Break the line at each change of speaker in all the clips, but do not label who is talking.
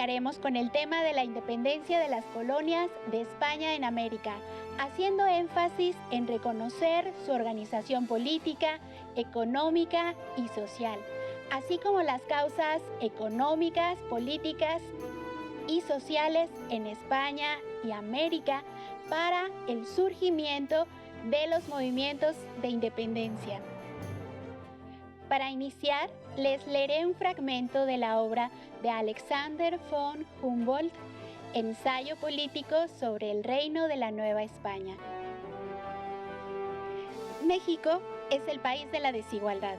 iniciaremos con el tema de la independencia de las colonias de España en América, haciendo énfasis en reconocer su organización política, económica y social, así como las causas económicas, políticas y sociales en España y América para el surgimiento de los movimientos de independencia. Para iniciar, les leeré un fragmento de la obra de Alexander von Humboldt, Ensayo político sobre el reino de la Nueva España. México es el país de la desigualdad.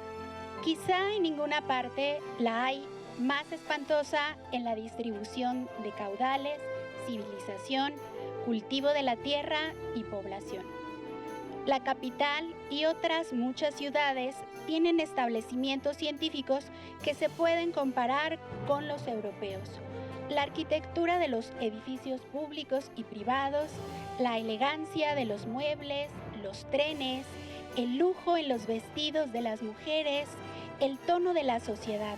Quizá en ninguna parte la hay más espantosa en la distribución de caudales, civilización, cultivo de la tierra y población. La capital y otras muchas ciudades tienen establecimientos científicos que se pueden comparar con los europeos. La arquitectura de los edificios públicos y privados, la elegancia de los muebles, los trenes, el lujo en los vestidos de las mujeres, el tono de la sociedad.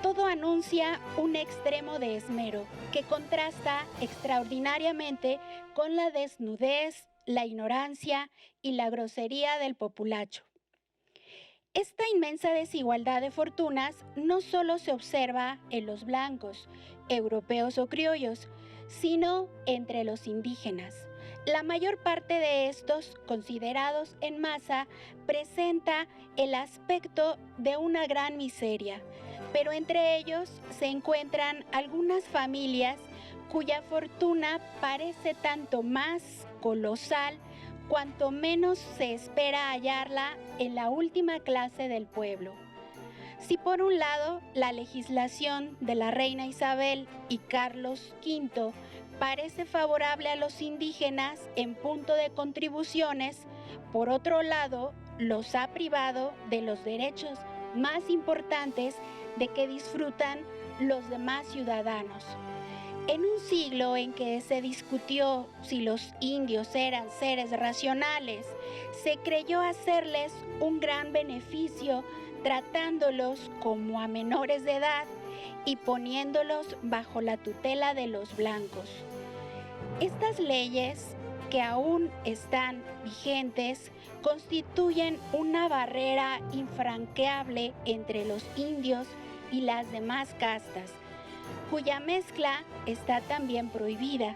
Todo anuncia un extremo de esmero que contrasta extraordinariamente con la desnudez, la ignorancia y la grosería del populacho. Esta inmensa desigualdad de fortunas no solo se observa en los blancos, europeos o criollos, sino entre los indígenas. La mayor parte de estos, considerados en masa, presenta el aspecto de una gran miseria, pero entre ellos se encuentran algunas familias cuya fortuna parece tanto más colosal cuanto menos se espera hallarla en la última clase del pueblo. Si por un lado la legislación de la reina Isabel y Carlos V parece favorable a los indígenas en punto de contribuciones, por otro lado los ha privado de los derechos más importantes de que disfrutan los demás ciudadanos. En un siglo en que se discutió si los indios eran seres racionales, se creyó hacerles un gran beneficio tratándolos como a menores de edad y poniéndolos bajo la tutela de los blancos. Estas leyes, que aún están vigentes, constituyen una barrera infranqueable entre los indios y las demás castas, cuya mezcla está también prohibida.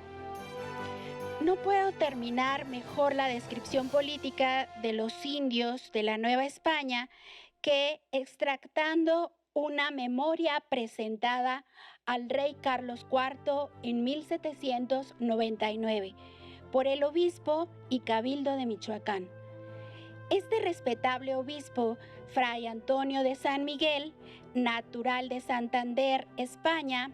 No puedo terminar mejor la descripción política de los indios de la Nueva España que extractando una memoria presentada al rey Carlos IV en 1799 por el obispo y cabildo de Michoacán. Este respetable obispo, Fray Antonio de San Miguel, natural de Santander, España,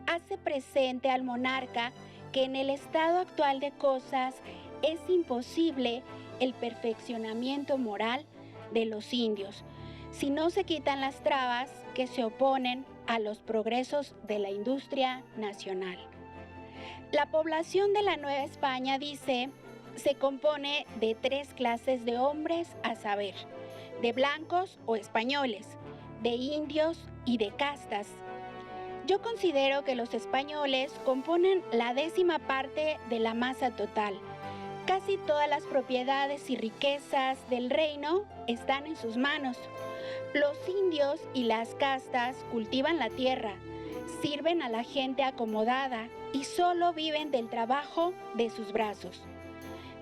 hace presente al monarca que en el estado actual de cosas es imposible el perfeccionamiento moral de los indios si no se quitan las trabas que se oponen a los progresos de la industria nacional. La población de la Nueva España, dice, se compone de 3 clases de hombres, a saber, de blancos o españoles, de indios y de castas. Yo considero que los españoles componen la 10ª parte de la masa total. Casi todas las propiedades y riquezas del reino están en sus manos. Los indios y las castas cultivan la tierra, sirven a la gente acomodada y solo viven del trabajo de sus brazos.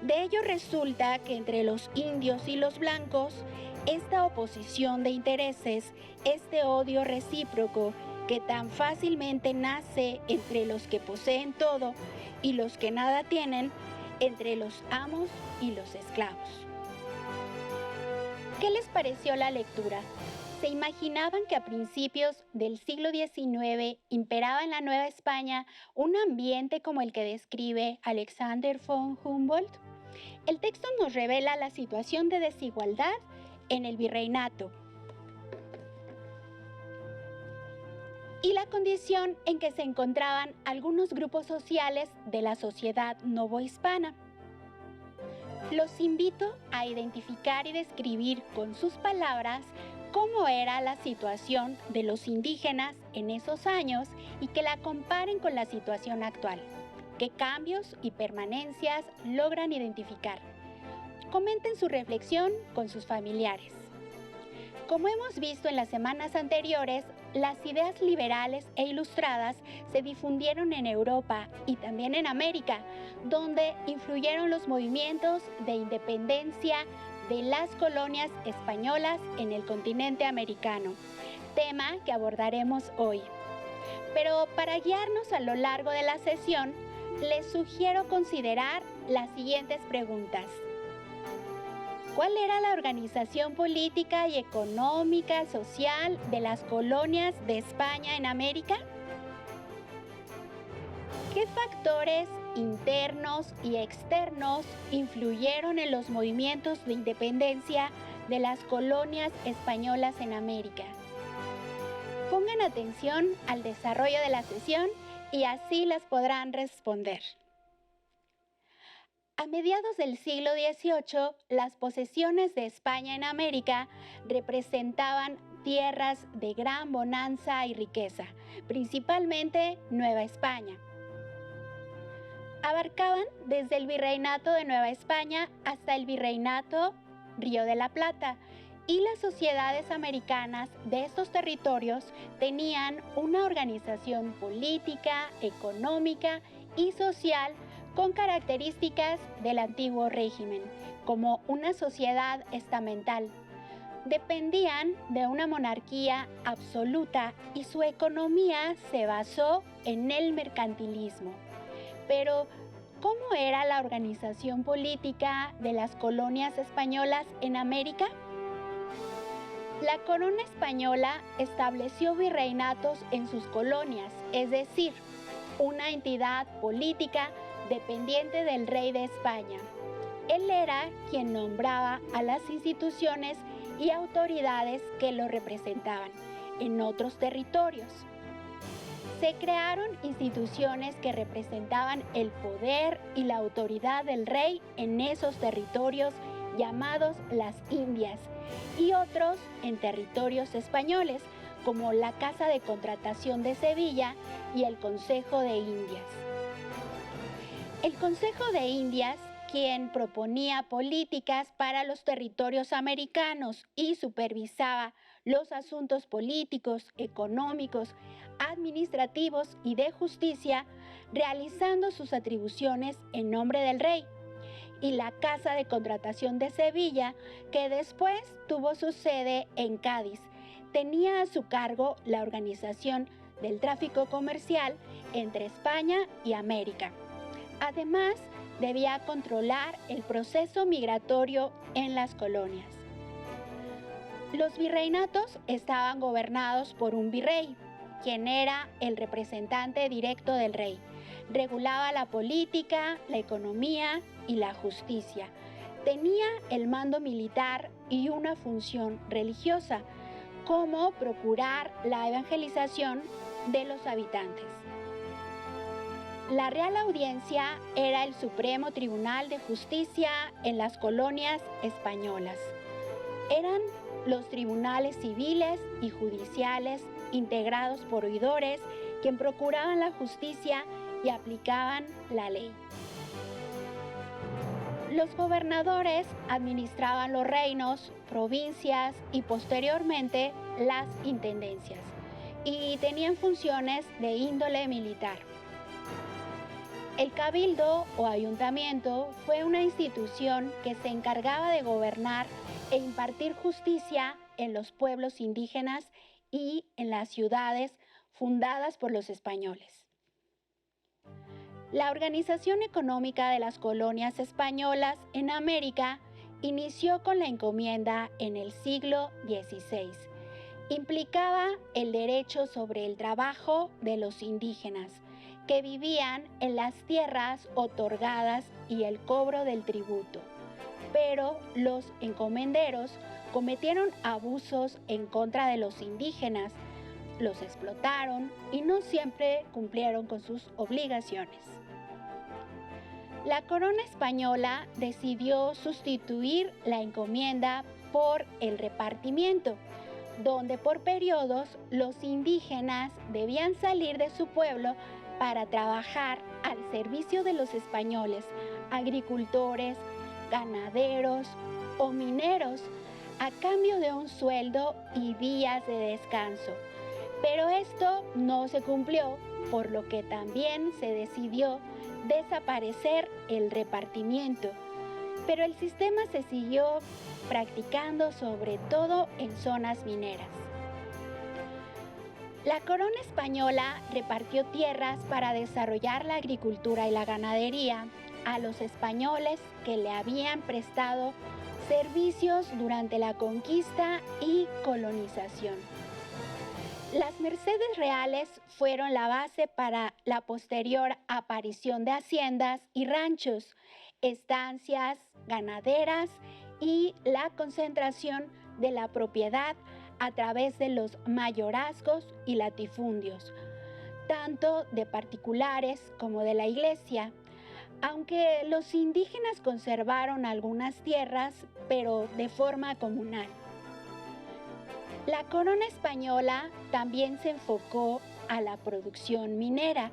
De ello resulta que entre los indios y los blancos, esta oposición de intereses, este odio recíproco que tan fácilmente nace entre los que poseen todo y los que nada tienen, entre los amos y los esclavos. ¿Qué les pareció la lectura? ¿Se imaginaban que a principios del siglo XIX imperaba en la Nueva España un ambiente como el que describe Alexander von Humboldt? El texto nos revela la situación de desigualdad en el virreinato y la condición en que se encontraban algunos grupos sociales de la sociedad novohispana. Los invito a identificar y describir con sus palabras cómo era la situación de los indígenas en esos años y que la comparen con la situación actual. ¿Qué cambios y permanencias logran identificar? Comenten su reflexión con sus familiares. Como hemos visto en las semanas anteriores, las ideas liberales e ilustradas se difundieron en Europa y también en América, donde influyeron los movimientos de independencia de las colonias españolas en el continente americano, tema que abordaremos hoy. Pero para guiarnos a lo largo de la sesión, les sugiero considerar las siguientes preguntas. ¿Cuál era la organización política y económica, social de las colonias de España en América? ¿Qué factores internos y externos influyeron en los movimientos de independencia de las colonias españolas en América? Pongan atención al desarrollo de la sesión y así las podrán responder. A mediados del siglo XVIII, las posesiones de España en América representaban tierras de gran bonanza y riqueza, principalmente Nueva España. Abarcaban desde el Virreinato de Nueva España hasta el Virreinato Río de la Plata, y las sociedades americanas de estos territorios tenían una organización política, económica y social con características del antiguo régimen, como una sociedad estamental. Dependían de una monarquía absoluta y su economía se basó en el mercantilismo. Pero, ¿cómo era la organización política de las colonias españolas en América? La corona española estableció virreinatos en sus colonias, es decir, una entidad política dependiente del rey de España. Él era quien nombraba a las instituciones y autoridades que lo representaban en otros territorios. Se crearon instituciones que representaban el poder y la autoridad del rey en esos territorios llamados las Indias y otros en territorios españoles como la Casa de Contratación de Sevilla y el Consejo de Indias. El Consejo de Indias, quien proponía políticas para los territorios americanos y supervisaba los asuntos políticos, económicos, administrativos y de justicia, realizando sus atribuciones en nombre del rey. Y la Casa de Contratación de Sevilla, que después tuvo su sede en Cádiz, tenía a su cargo la organización del tráfico comercial entre España y América. Además, debía controlar el proceso migratorio en las colonias. Los virreinatos estaban gobernados por un virrey, quien era el representante directo del rey. Regulaba la política, la economía y la justicia. Tenía el mando militar y una función religiosa, como procurar la evangelización de los habitantes. La Real Audiencia era el supremo tribunal de justicia en las colonias españolas. Eran los tribunales civiles y judiciales integrados por oidores quien procuraban la justicia y aplicaban la ley. Los gobernadores administraban los reinos, provincias y posteriormente las intendencias, y tenían funciones de índole militar. El cabildo o ayuntamiento fue una institución que se encargaba de gobernar e impartir justicia en los pueblos indígenas y en las ciudades fundadas por los españoles. La organización económica de las colonias españolas en América inició con la encomienda en el siglo XVI. Implicaba el derecho sobre el trabajo de los indígenas que vivían en las tierras otorgadas y el cobro del tributo. Pero los encomenderos cometieron abusos en contra de los indígenas, los explotaron y no siempre cumplieron con sus obligaciones. La corona española decidió sustituir la encomienda por el repartimiento, donde por periodos los indígenas debían salir de su pueblo para trabajar al servicio de los españoles, agricultores, ganaderos o mineros, a cambio de un sueldo y días de descanso. Pero esto no se cumplió, por lo que también se decidió desaparecer el repartimiento. Pero el sistema se siguió practicando sobre todo en zonas mineras. La corona española repartió tierras para desarrollar la agricultura y la ganadería a los españoles que le habían prestado servicios durante la conquista y colonización. Las mercedes reales fueron la base para la posterior aparición de haciendas y ranchos, estancias ganaderas y la concentración de la propiedad a través de los mayorazgos y latifundios, tanto de particulares como de la iglesia, aunque los indígenas conservaron algunas tierras, pero de forma comunal. La corona española también se enfocó a la producción minera,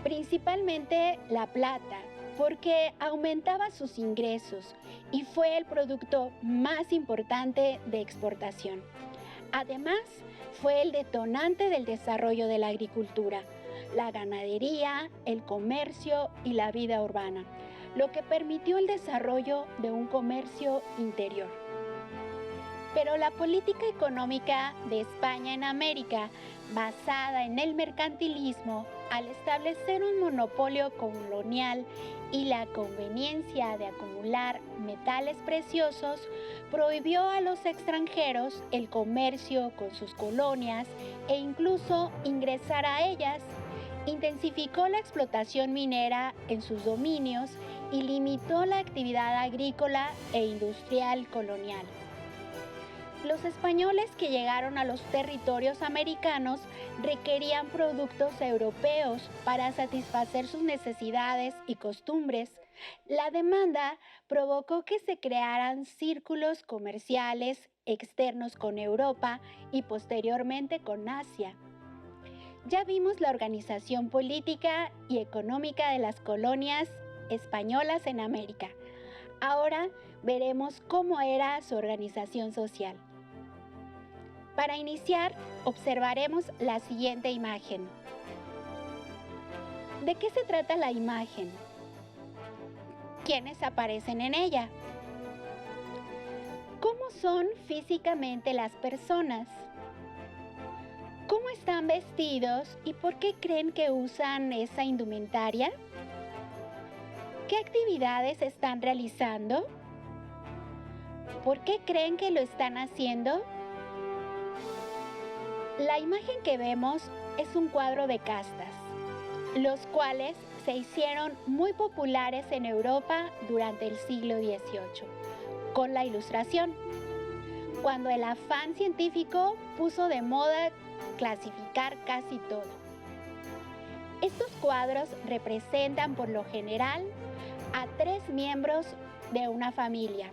principalmente la plata, porque aumentaba sus ingresos y fue el producto más importante de exportación. Además, fue el detonante del desarrollo de la agricultura, la ganadería, el comercio y la vida urbana, lo que permitió el desarrollo de un comercio interior. Pero la política económica de España en América, basada en el mercantilismo, al establecer un monopolio colonial y la conveniencia de acumular metales preciosos, prohibió a los extranjeros el comercio con sus colonias e incluso ingresar a ellas. Intensificó la explotación minera en sus dominios y limitó la actividad agrícola e industrial colonial. Los españoles que llegaron a los territorios americanos requerían productos europeos para satisfacer sus necesidades y costumbres. La demanda provocó que se crearan círculos comerciales externos con Europa y posteriormente con Asia. Ya vimos la organización política y económica de las colonias españolas en América. Ahora veremos cómo era su organización social. Para iniciar, observaremos la siguiente imagen. ¿De qué se trata la imagen? ¿Quiénes aparecen en ella? ¿Cómo son físicamente las personas? ¿Cómo están vestidos y por qué creen que usan esa indumentaria? ¿Qué actividades están realizando? ¿Por qué creen que lo están haciendo? La imagen que vemos es un cuadro de castas, los cuales se hicieron muy populares en Europa durante el siglo XVIII, con la Ilustración, cuando el afán científico puso de moda clasificar casi todo. Estos cuadros representan por lo general a 3 miembros de una familia: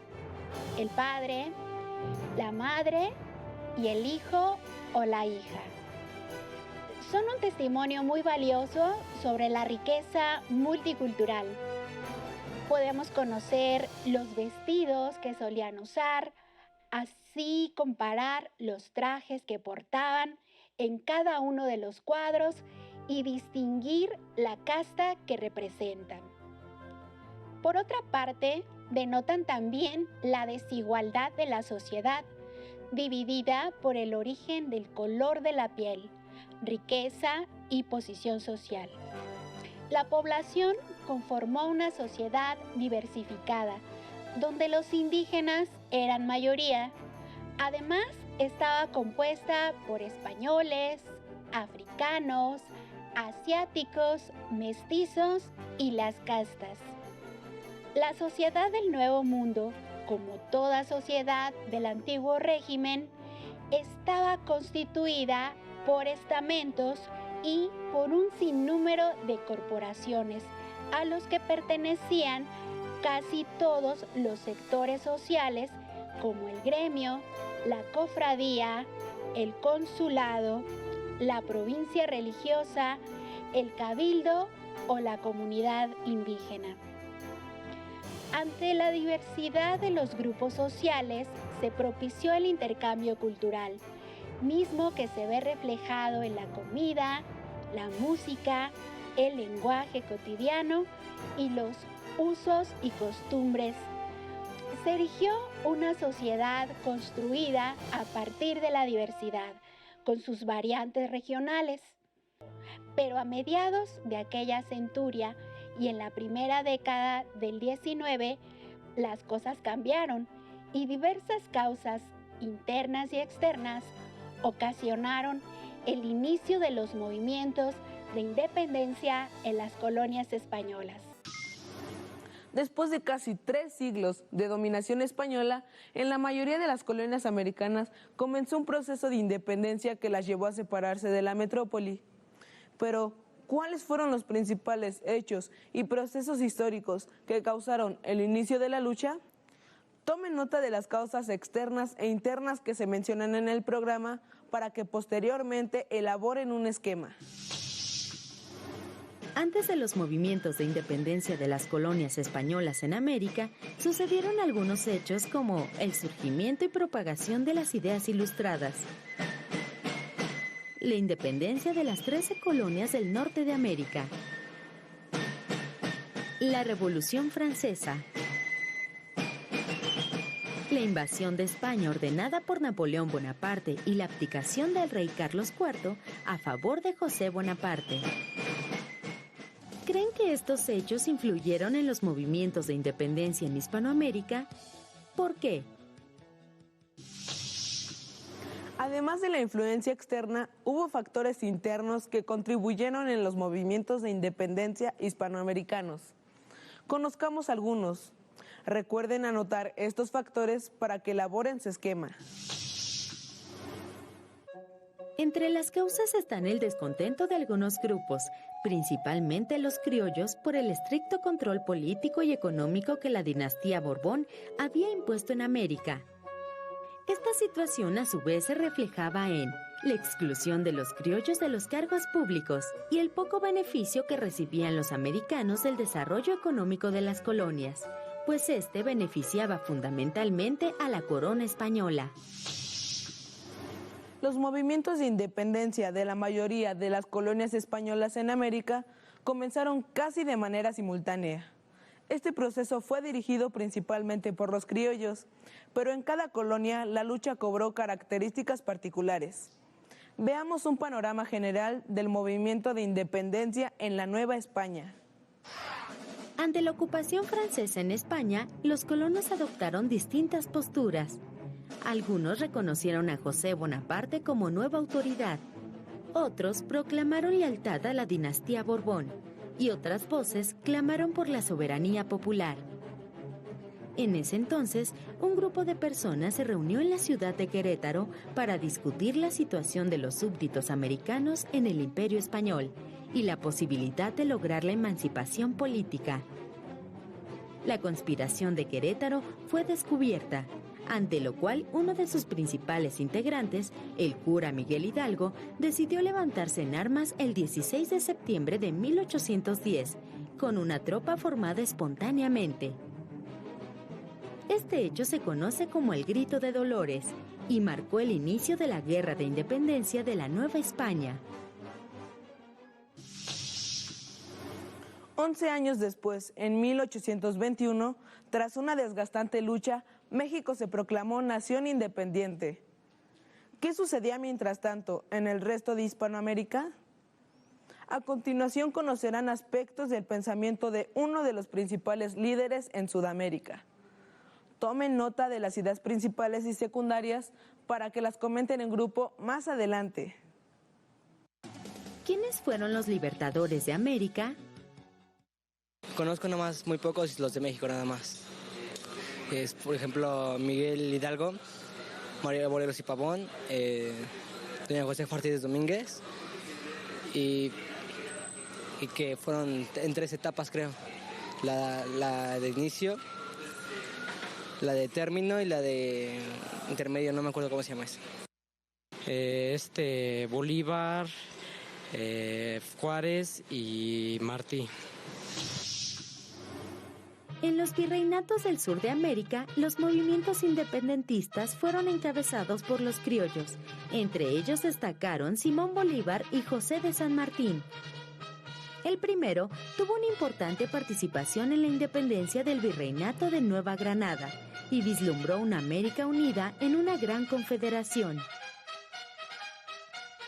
el padre, la madre y el hijo o la hija. Son un testimonio muy valioso sobre la riqueza multicultural. Podemos conocer los vestidos que solían usar, así comparar los trajes que portaban en cada uno de los cuadros y distinguir la casta que representan. Por otra parte, denotan también la desigualdad de la sociedad, dividida por el origen del color de la piel, riqueza y posición social. La población conformó una sociedad diversificada, donde los indígenas eran mayoría. Además, estaba compuesta por españoles, africanos, asiáticos, mestizos y las castas. La sociedad del Nuevo Mundo, como toda sociedad del antiguo régimen, estaba constituida por estamentos y por un sinnúmero de corporaciones a los que pertenecían casi todos los sectores sociales, como el gremio, la cofradía, el consulado, la provincia religiosa, el cabildo o la comunidad indígena. Ante la diversidad de los grupos sociales, se propició el intercambio cultural, mismo que se ve reflejado en la comida, la música, el lenguaje cotidiano y los usos y costumbres. Se erigió una sociedad construida a partir de la diversidad, con sus variantes regionales. Pero a mediados de aquella centuria y en la primera década del 19, las cosas cambiaron y diversas causas internas y externas ocasionaron el inicio de los movimientos de independencia en las colonias españolas.
Después de casi 3 siglos de dominación española, en la mayoría de las colonias americanas comenzó un proceso de independencia que las llevó a separarse de la metrópoli. Pero, ¿cuáles fueron los principales hechos y procesos históricos que causaron el inicio de la lucha? Tomen nota de las causas externas e internas que se mencionan en el programa para que posteriormente elaboren un esquema.
Antes de los movimientos de independencia de las colonias españolas en América, sucedieron algunos hechos como el surgimiento y propagación de las ideas ilustradas, la independencia de las 13 colonias del norte de América, la Revolución Francesa, la invasión de España ordenada por Napoleón Bonaparte y la abdicación del rey Carlos IV a favor de José Bonaparte. ¿Creen que estos hechos influyeron en los movimientos de independencia en Hispanoamérica? ¿Por qué?
Además de la influencia externa, hubo factores internos que contribuyeron en los movimientos de independencia hispanoamericanos. Conozcamos algunos. Recuerden anotar estos factores para que elaboren su esquema.
Entre las causas están el descontento de algunos grupos, principalmente los criollos, por el estricto control político y económico que la dinastía Borbón había impuesto en América. Esta situación a su vez se reflejaba en la exclusión de los criollos de los cargos públicos y el poco beneficio que recibían los americanos del desarrollo económico de las colonias, pues este beneficiaba fundamentalmente a la corona española.
Los movimientos de independencia de la mayoría de las colonias españolas en América comenzaron casi de manera simultánea. Este proceso fue dirigido principalmente por los criollos, pero en cada colonia la lucha cobró características particulares. Veamos un panorama general del movimiento de independencia en la Nueva España.
Ante la ocupación francesa en España, los colonos adoptaron distintas posturas. Algunos reconocieron a José Bonaparte como nueva autoridad. Otros proclamaron lealtad a la dinastía Borbón y otras voces clamaron por la soberanía popular. En ese entonces, un grupo de personas se reunió en la ciudad de Querétaro para discutir la situación de los súbditos americanos en el Imperio Español y la posibilidad de lograr la emancipación política. La conspiración de Querétaro fue descubierta, ante lo cual uno de sus principales integrantes, el cura Miguel Hidalgo, decidió levantarse en armas el 16 de septiembre de 1810, con una tropa formada espontáneamente. Este hecho se conoce como el Grito de Dolores y marcó el inicio de la Guerra de Independencia de la Nueva España.
11 años después, en 1821, tras una desgastante lucha, México se proclamó nación independiente. ¿Qué sucedía mientras tanto en el resto de Hispanoamérica? A continuación conocerán aspectos del pensamiento de uno de los principales líderes en Sudamérica. Tomen nota de las ideas principales y secundarias para que las comenten en grupo más adelante.
¿Quiénes fueron los libertadores de América?
Conozco nomás muy pocos, los de México nada más. Por ejemplo, Miguel Hidalgo, María Morelos y Pavón, doña José Martínez Domínguez, y que fueron en 3 etapas, creo. La de inicio, la de término y la de intermedio, no me acuerdo cómo se llama eso. Bolívar, Juárez y Martí.
En los virreinatos del sur de América, los movimientos independentistas fueron encabezados por los criollos. Entre ellos destacaron Simón Bolívar y José de San Martín. El primero tuvo una importante participación en la independencia del virreinato de Nueva Granada y vislumbró una América unida en una gran confederación.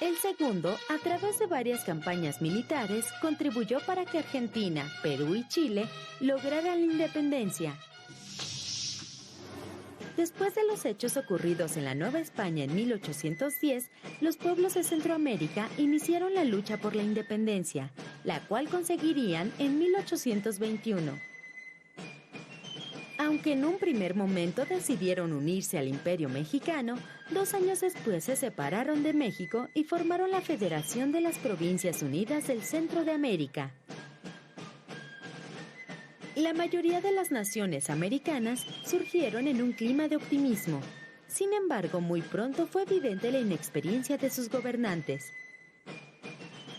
El segundo, a través de varias campañas militares, contribuyó para que Argentina, Perú y Chile lograran la independencia. Después de los hechos ocurridos en la Nueva España en 1810, los pueblos de Centroamérica iniciaron la lucha por la independencia, la cual conseguirían en 1821. Aunque en un primer momento decidieron unirse al Imperio Mexicano, 2 años después se separaron de México y formaron la Federación de las Provincias Unidas del Centro de América. La mayoría de las naciones americanas surgieron en un clima de optimismo. Sin embargo, muy pronto fue evidente la inexperiencia de sus gobernantes.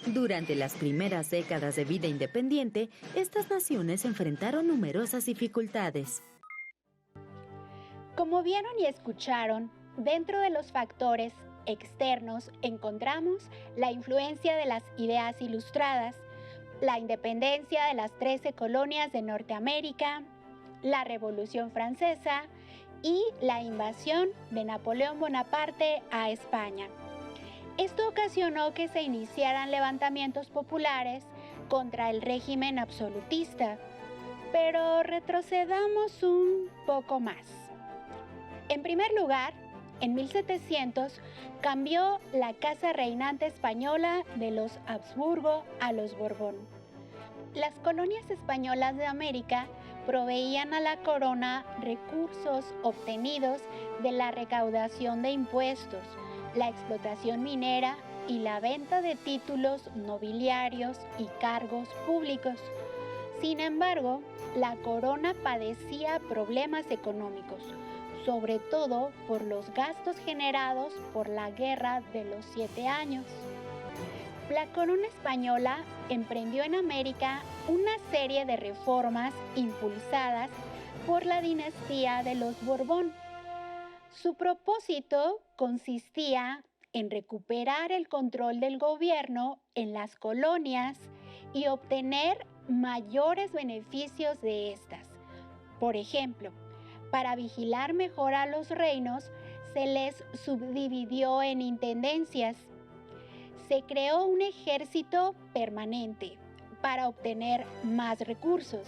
Durante las primeras décadas de vida independiente, estas naciones enfrentaron numerosas dificultades.
Como vieron y escucharon, dentro de los factores externos encontramos la influencia de las ideas ilustradas, la independencia de las 13 colonias de Norteamérica, la Revolución Francesa y la invasión de Napoleón Bonaparte a España. Esto ocasionó que se iniciaran levantamientos populares contra el régimen absolutista, pero retrocedamos un poco más. En primer lugar, en 1700 cambió la casa reinante española de los Habsburgo a los Borbón. Las colonias españolas de América proveían a la corona recursos obtenidos de la recaudación de impuestos, la explotación minera y la venta de títulos nobiliarios y cargos públicos. Sin embargo, la corona padecía problemas económicos, sobre todo por los gastos generados por la Guerra de los 7 años. La corona española emprendió en América una serie de reformas impulsadas por la dinastía de los Borbón. Su propósito consistía en recuperar el control del gobierno en las colonias y obtener mayores beneficios de estas. Por ejemplo, para vigilar mejor a los reinos, se les subdividió en intendencias. Se creó un ejército permanente para obtener más recursos.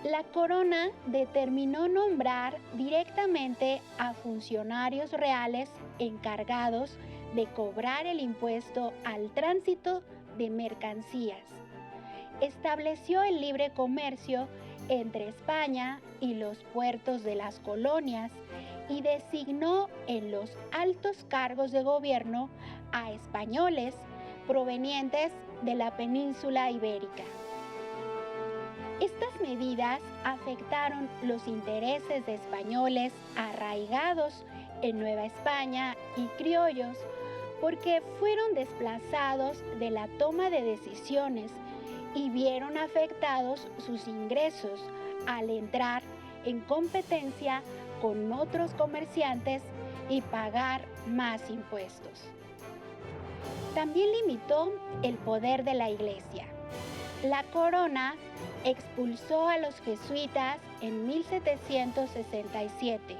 La corona determinó nombrar directamente a funcionarios reales encargados de cobrar el impuesto al tránsito de mercancías. Estableció el libre comercio entre España y los puertos de las colonias y designó en los altos cargos de gobierno a españoles provenientes de la península ibérica. Estas medidas afectaron los intereses de españoles arraigados en Nueva España y criollos porque fueron desplazados de la toma de decisiones y vieron afectados sus ingresos al entrar en competencia con otros comerciantes y pagar más impuestos. También limitó el poder de la Iglesia. La corona expulsó a los jesuitas en 1767,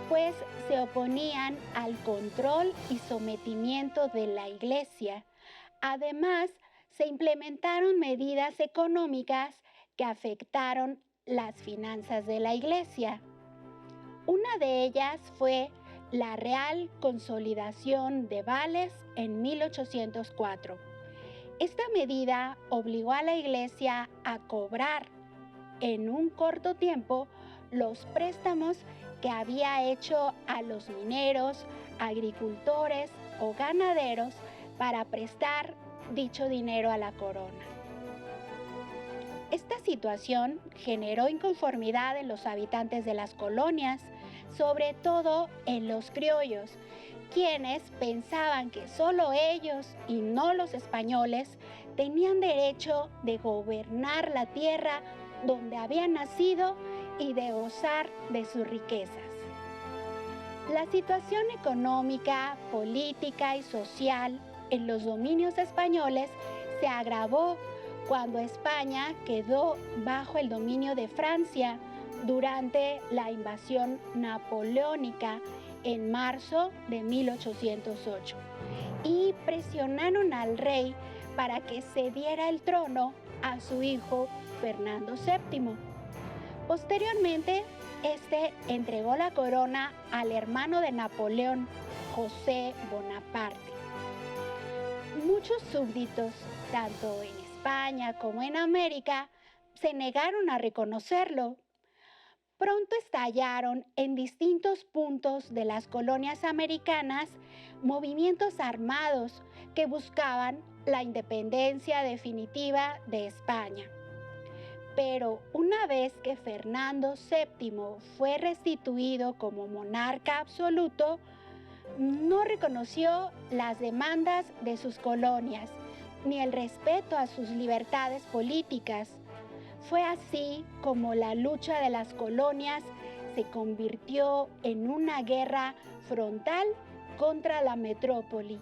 pues se oponían al control y sometimiento de la Iglesia. Además, se implementaron medidas económicas que afectaron las finanzas de la Iglesia. Una de ellas fue la Real Consolidación de Vales en 1804. Esta medida obligó a la Iglesia a cobrar en un corto tiempo los préstamos que había hecho a los mineros, agricultores o ganaderos para prestar dicho dinero a la corona. Esta situación generó inconformidad en los habitantes de las colonias, sobre todo en los criollos, quienes pensaban que solo ellos y no los españoles tenían derecho de gobernar la tierra donde habían nacido y de gozar de sus riquezas. La situación económica, política y social en los dominios españoles se agravó cuando España quedó bajo el dominio de Francia durante la invasión napoleónica en marzo de 1808 y presionaron al rey para que cediera el trono a su hijo Fernando VII. Posteriormente, este entregó la corona al hermano de Napoleón, José Bonaparte. Muchos súbditos, tanto en España como en América, se negaron a reconocerlo. Pronto estallaron en distintos puntos de las colonias americanas movimientos armados que buscaban la independencia definitiva de España. Pero una vez que Fernando VII fue restituido como monarca absoluto, no reconoció las demandas de sus colonias ni el respeto a sus libertades políticas. Fue así como la lucha de las colonias se convirtió en una guerra frontal contra la metrópoli,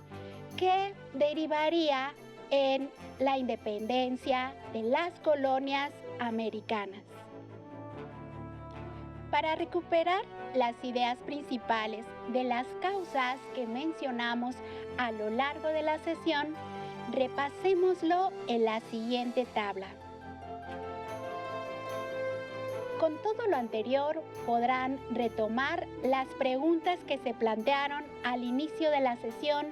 que derivaría en la independencia de las colonias americanas. Para recuperar las ideas principales de las causas que mencionamos a lo largo de la sesión, repasémoslo en la siguiente tabla. Con todo lo anterior, podrán retomar las preguntas que se plantearon al inicio de la sesión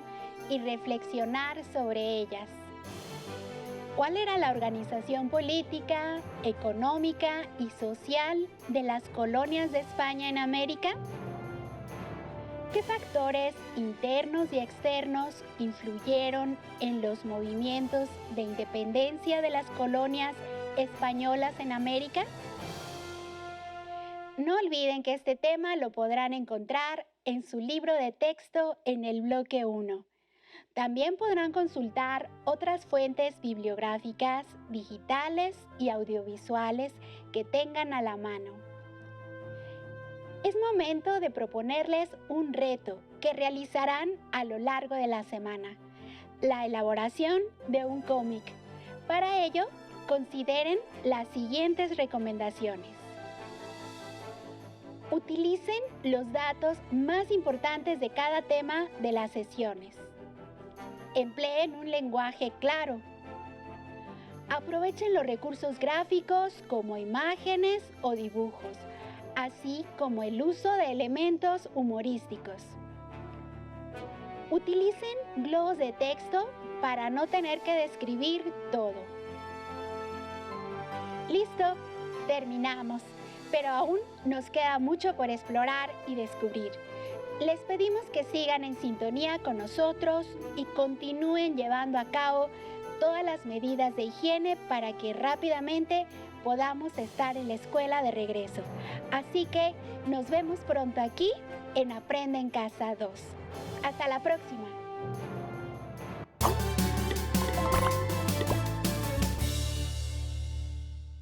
y reflexionar sobre ellas. ¿Cuál era la organización política, económica y social de las colonias de España en América? ¿Qué factores internos y externos influyeron en los movimientos de independencia de las colonias españolas en América? No olviden que este tema lo podrán encontrar en su libro de texto en el bloque 1. También podrán consultar otras fuentes bibliográficas, digitales y audiovisuales que tengan a la mano. Es momento de proponerles un reto que realizarán a lo largo de la semana: la elaboración de un cómic. Para ello, consideren las siguientes recomendaciones. Utilicen los datos más importantes de cada tema de las sesiones. Empleen un lenguaje claro. Aprovechen los recursos gráficos como imágenes o dibujos, así como el uso de elementos humorísticos. Utilicen globos de texto para no tener que describir todo. Listo, terminamos, pero aún nos queda mucho por explorar y descubrir. Les pedimos que sigan en sintonía con nosotros y continúen llevando a cabo todas las medidas de higiene para que rápidamente podamos estar en la escuela de regreso. Así que nos vemos pronto aquí en Aprende en Casa 2. Hasta la próxima.